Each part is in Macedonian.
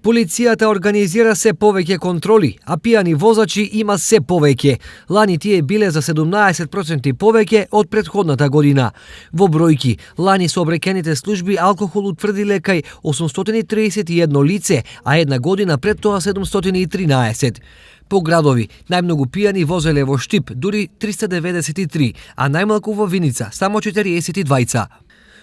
Полицијата организира се повеќе контроли, а пијани возачи има се повеќе. Лани тие биле за 17% повеќе од претходната година. Во бројки, лани сообраќајните служби алкохол утврдиле кај 831 лице, а една година пред тоа 713. По градови, најмногу пијани возеле во Штип, дури 393, а најмалку во Виница, само 42.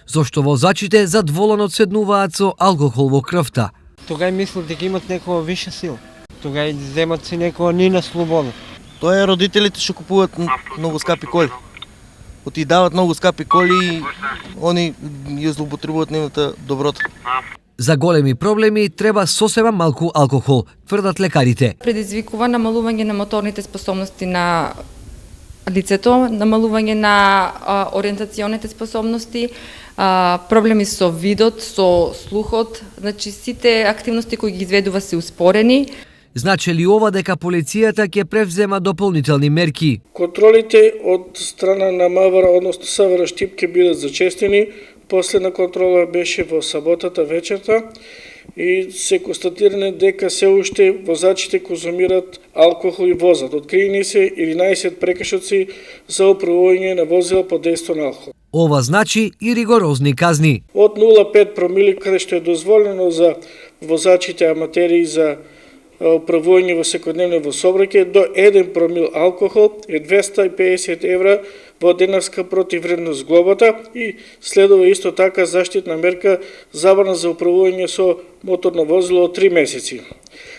Зошто возачите задволено седнуваат со алкохол во крвта? Тогај мислат дека имат некоја виша сила. Тогај земат си некоја ни на слобода. Тоа е родителите што купуваат многу скапи коли. Оти дават многу скапи коли и они ја злоупотребуваат нивната доброта. За големи проблеми треба сосема малку алкохол, тврдат лекарите. Предизвикува намалување на моторните способности на лицето, намалување на ориентационите способности, проблеми со видот, со слухот, значи сите активности кои ги изведува се успорени. Значи ли ова дека полицијата ќе превзема дополнителни мерки? Контролите од страна на МВР, односно СВР Штип, ќе бидат зачестени. Последна контрола беше во саботата вечерта и се констатиране дека се уште возачите конзумираат алкохол и возат. Откриени се 11 прекршоци за управување на возила под дејство на алкохол. Ова значи и ригорозни казни. Од 0,5 промили, каде што е дозволено за возачите аматери за управување во секојдневно во сообраќај, до 1 промил алкохол е 250 евра во денарска противвредност глобата и следува исто така заштитна мерка забрана за управување со моторно возило од 3 месеци.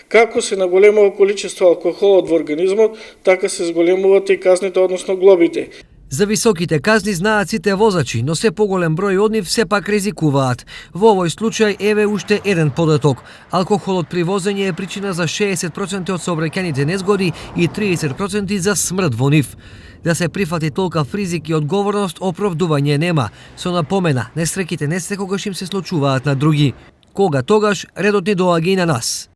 Како се наголемува количество алкохол во организмот, така се зголемуваат и казните, односно глобите. За високите казни знаат сите возачи, но се поголем број од нив сепак ризикуваат. Во овој случај еве уште еден податок. Алкохолот при возење е причина за 60% од сообраќајните незгоди и 30% за смрт во нив. Да се прифати толкав ризик и одговорност, оправдување нема. Со напомена, несреќите не секогаш им се случуваат на други. Кога тогаш, редот ни доаѓа и на нас.